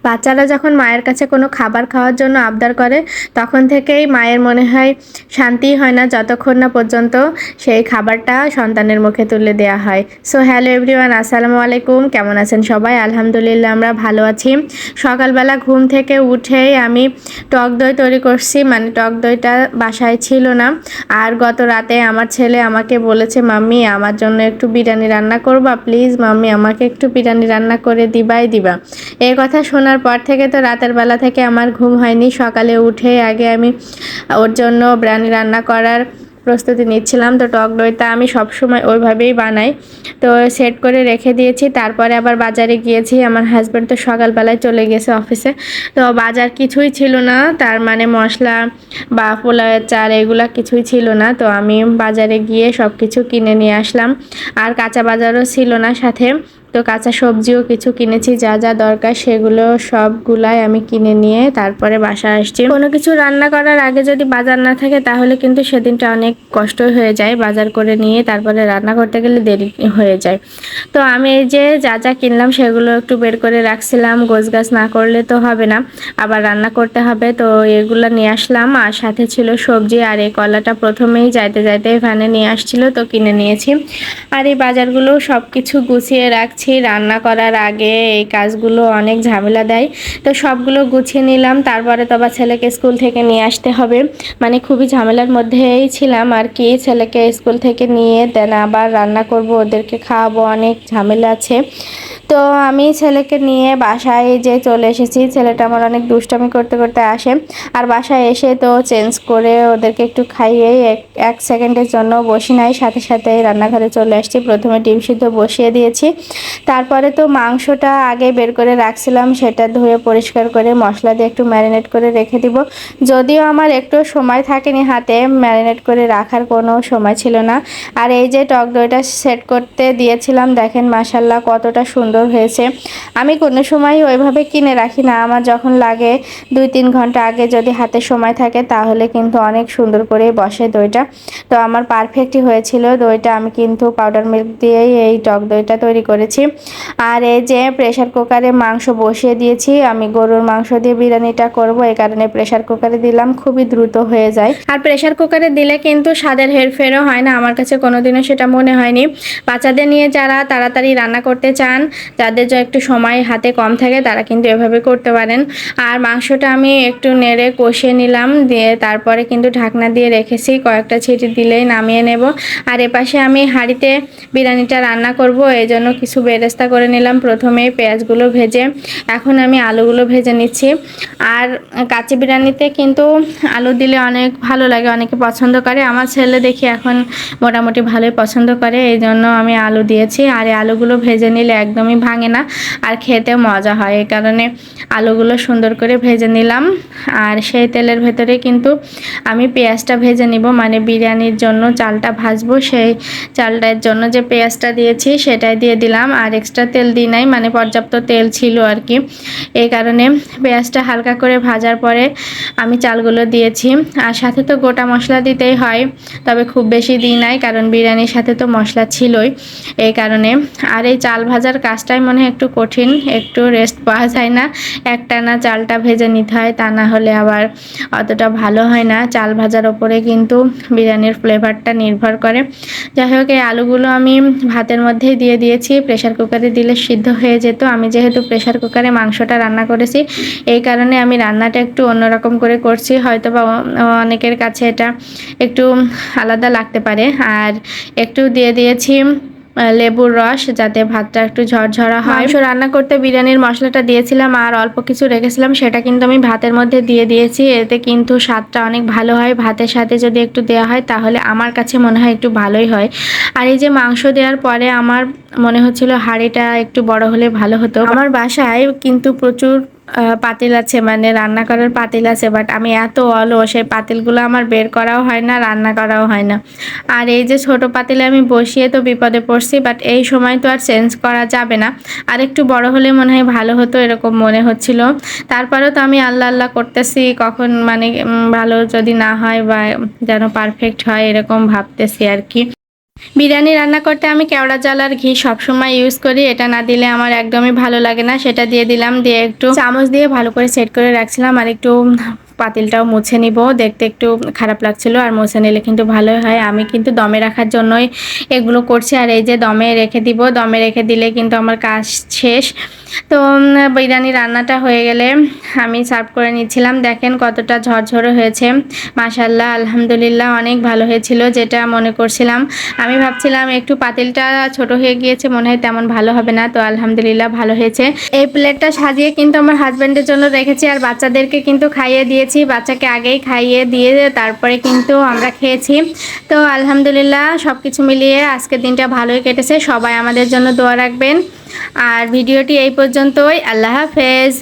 বাচ্চারা যখন মায়ের কাছে কোনো খাবার খাওয়ার জন্য আবদার করে তখন থেকেই মায়ের মনে হয় শান্তিই হয় না যতক্ষণ না পর্যন্ত সেই খাবারটা সন্তানের মুখে তুলে দেওয়া হয়। সো হ্যালো এভরিওয়ান, আসসালামু আলাইকুম। কেমন আছেন সবাই? আলহামদুলিল্লাহ আমরা ভালো আছি। সকালবেলা ঘুম থেকে উঠেই আমি টক দই তৈরি করছি, মানে টক দইটা বাসায় ছিল না। আর গত রাতে আমার ছেলে আমাকে বলেছে, মাম্মি আমার জন্য একটু বিরিয়ানি রান্না করবা প্লিজ, মাম্মি আমাকে একটু বিরিয়ানি রান্না করে দিবা। এই কথা শোনার পর থেকে তো রাতের বেলা থেকে আমার ঘুম হয়নি। সকালে উঠে আগে আমি ওর জন্য বিরিয়ানি রান্না করার প্রস্তুতি নিচ্ছিলাম। তো টক দইটা আমি সবসময় ওইভাবেই বানাই, তো সেট করে রেখে দিয়েছি। তারপরে আবার বাজারে গিয়েছি। আমার হাজব্যান্ড তো সকালবেলায় চলে গেছে অফিসে, তো বাজার কিছুই ছিল না, তার মানে মশলা বা পোলাওয়ের চাল এগুলা কিছুই ছিল না। তো আমি বাজারে গিয়ে সব কিছু কিনে নিয়ে আসলাম। আর কাঁচা বাজারও ছিল না সাথে, তো কাঁচা সবজিও কিছু কিনেছি, যা যা দরকার সেগুলো সবগুলাই আমি কিনে নিয়ে তারপরে বাসা আসছি। কোনো কিছু রান্না করার আগে যদি বাজার না থাকে তাহলে কিন্তু সেদিনটা অনেক কষ্ট হয়ে যায়। বাজার করে নিয়ে তারপরে রান্না করতে গেলে দেরি হয়ে যায়। তো আমি এই যে যা যা কিনলাম সেগুলো একটু বের করে রাখছিলাম, গোছগাছ না করলে তো হবে না, আবার রান্না করতে হবে। তো এগুলো নিয়ে আসলাম, আর সাথে ছিল সবজি। আর এই কলাটা প্রথমেই যাইতে যাইতে ভ্যানে নিয়ে আসছিল, তো কিনে নিয়েছি। আর এই বাজারগুলো সব কিছু গুছিয়ে রাখছি। রান্না করার আগে এই কাজগুলো অনেক ঝামেলা দেয়, তো সবগুলো গুছিয়ে নিলাম। তারপরে তো আবার ছেলেকে স্কুল থেকে নিয়ে আসতে হবে, মানে খুবই ঝামেলার মধ্যেই ছিলাম আর কি। ছেলেকে স্কুল থেকে নিয়ে দেন আবার রান্না করব, ওদেরকে খাওয়াবো, অনেক ঝামেলা আছে। তো আমি ছেলেকে নিয়ে বাসায় যে চলে এসেছি। ছেলেটা আমার অনেক দুষ্টামি করতে করতে আসে, আর বাসায় এসে তো চেঞ্জ করে ওদেরকে একটু খাইয়ে এক সেকেন্ডের জন্য বসি নাই, সাথে সাথে রান্নাঘরে চলে আসছি। প্রথমে ডিম সিদ্ধ বসিয়ে দিয়েছি, তারপরে তো মাংসটা আগে বের করে রাখছিলাম, সেটা ধুয়ে পরিষ্কার করে মশলা দিয়ে একটু ম্যারিনেট করে রেখে দিব। যদিও আমার একটু সময় থাকেনি হাতে, ম্যারিনেট করে রাখার কোনো সময় ছিল না। আর এই যে টক দইটা সেট করতে দিয়েছিলাম, দেখেন মাশাল্লাহ কতটা সুন্দর হয়েছে। আমি কোনো সময় ওইভাবে কিনে রাখি না, আমার যখন লাগে 2-3 ঘন্টা আগে যদি হাতে সময় থাকে তাহলে কিন্তু অনেক সুন্দর করে বসে দইটা। তো আমার পারফেক্টই হয়েছিল দইটা। আমি কিন্তু পাউডার মিল্ক দিয়েই এই টক দইটা তৈরি করেছি। আর এই যে প্রেসার কুকারে মাংস বসিয়ে দিয়েছি, আমি গরুর মাংস দিয়ে বিরিয়ানিটা করব, এই কারণে প্রেসার কুকারে দিলাম, খুবই দ্রুত হয়ে যায়। আর প্রেসার কুকারে দিলে কিন্তু স্বাদের হেরফেরও হয় না, আমার কাছে কোনোদিনও সেটা মনে হয়নি। বাচ্চাদের নিয়ে যারা তাড়াতাড়ি রান্না করতে চান, যাদের যে একটু সময় হাতে কম থাকে, তারা কিন্তু এভাবে করতে পারেন। আর মাংসটা আমি একটু নেড়ে কষিয়ে নিলাম, দিয়ে তারপরে কিন্তু ঢাকনা দিয়ে রেখেছি, কয়েকটা ছিটি দিলেই নামিয়ে নেব। আর এপাশে আমি হাঁড়িতে বিরিয়ানিটা রান্না করব, এই জন্য কিছু বেরেস্তা করে নিলাম। প্রথমে পেঁয়াজগুলো ভেজে এখন আমি আলুগুলো ভেজে নিচ্ছি। আর কাচ্চি বিরিয়ানিতে কিন্তু আলু দিলে অনেক ভালো লাগে, অনেকে পছন্দ করে। আমার ছেলে দেখি এখন মোটামুটি ভালোই পছন্দ করে, এই জন্য আমি আলু দিয়েছি। আর এই আলুগুলো ভেজে নিলে একদমই ভাঙে না, আর খেতে মজা হয়, এই কারণে আলুগুলো সুন্দর করে ভেজে নিলাম। আর সেই তেলের ভেতরে কিন্তু আমি পেঁয়াজটা ভেজে নিব, মানে বিরিয়ানির জন্য চালটা ভাজবো, সেই চালটার জন্য যে পেঁয়াজটা দিয়েছি সেটাই দিয়ে দিলাম। আর এক্সট্রা তেল দিই নাই, মানে পর্যাপ্ত তেল ছিল আর কি, এই কারণে পেঁয়াজটা হালকা করে ভাজার পরে আমি চালগুলো দিয়েছি। আর সাথে তো গোটা মশলা দিতেই হয়, তবে খুব বেশি দিই নাই, কারণ বিরিয়ানির সাথে তো মশলা ছিলই, এই কারণে। আর এই চাল ভাজার কাজটাই মনে হয় একটু কঠিন, একটু রেস্ট পাওয়া যায় না, একটানা চালটা ভেজে নিতে হয়, তা না হলে আবার অতটা ভালো হয় না। চাল ভাজার ওপরে কিন্তু বিরিয়ানির ফ্লেভারটা নির্ভর করে। যাই হোক, এই আলুগুলো আমি ভাতের মধ্যেই দিয়ে দিয়েছি, প্রেসার কুকারে দিলে সিদ্ধ হয়ে যেত। আমি যেহেতু প্রেসার কুকারে মাংসটা রান্না করেছি, এই কারণে আমি রান্নাটা একটু অন্যরকম করে করছি, হয়তো বা অনেকের কাছে এটা একটু আলাদা লাগতে পারে। আর একটু দিয়ে দিয়েছি লেবুর রস, যাতে ভাতটা একটু ঝরঝরা হয়। মাংস রান্না করতে বিরিয়ানির মশলাটা দিয়েছিলাম আর অল্প কিছু রেখেছিলাম, সেটা কিন্তু আমি ভাতের মধ্যে দিয়ে দিয়েছি, এতে কিন্তু স্বাদটা অনেক ভালো হয়। ভাতের সাথে যদি একটু দেওয়া হয় তাহলে আমার কাছে মনে হয় একটু ভালোই হয়। আর এই যে মাংস দেওয়ার পরে আমার মনে হচ্ছিল হাঁড়িটা একটু বড় হলে ভালো হতো। আমার বাসায় কিন্তু প্রচুর পাতিল আছে, মানে রান্না করার পাতিল আছে, বাট আমি এত অলস, সেই পাতিলগুলো আমার বের করাও হয় না, রান্না করাও হয় না। আর এই যে ছোট পাতিলে আমি বসিয়ে তো বিপদে পড়ছি, বাট এই সময় তো আর চেঞ্জ করা যাবে না, আর একটু বড় হলে মনে হয় ভালো হতো, এরকম মনে হচ্ছিল। তারপরেও তো আমি আল্লাহ আল্লাহ করতেছি, কখন মানে ভালো যদি না হয় বা যেন পারফেক্ট হয়, এরকম ভাবতেছি আর কি। বিরিয়ানি রান্না করতে আমি কেওড়া জল আর ঘি সবসময় ইউজ করি, এটা না দিলে আমার একদমই ভালো লাগে না। সেটা দিয়ে দিলাম, দিয়ে একটু চামচ দিয়ে ভালো করে সেট করে রাখছিলাম। আর একটু পাতিলটাও মুছে নিব, দেখতে একটু খারাপ লাগছিল, আর মুছে নিলে কিন্তু ভালোই হয়। আমি কিন্তু দমে রাখার জন্যই এগুলো করছি। আর এই যে দমে রেখে দিব, দমে রেখে দিলে কিন্তু আমার কাজ শেষ। তো বিরিয়ানি রান্নাটা হয়ে গেলে আমি সার্ভ করে নিচ্ছিলাম। দেখেন কতটা ঝরঝরে হয়েছে, মাশাআল্লাহ আলহামদুলিল্লাহ অনেক ভালো হয়েছিল। যেটা মনে করছিলাম, আমি ভাবছিলাম একটু পাতিলটা ছোট হয়ে গিয়েছে, মনে হয় তেমন ভালো হবে না, তো আলহামদুলিল্লাহ ভালো হয়েছে। এই প্লেটটা সাজিয়ে কিন্তু আমার হাজব্যান্ডের জন্য রেখেছি, আর বাচ্চাদেরকে কিন্তু খাইয়ে দিয়েছি। বাচ্চাকে আগেই খাইয়ে দিয়ে তারপরে কিন্তু আমরা খেয়েছি। তো আলহামদুলিল্লাহ সব কিছু মিলিয়ে আজকের দিনটা ভালোই কেটেছে। সবাই আমাদের জন্য দোয়া রাখবেন। আর ভিডিওটি এই পর্যন্তই। আল্লাহ হাফেজ।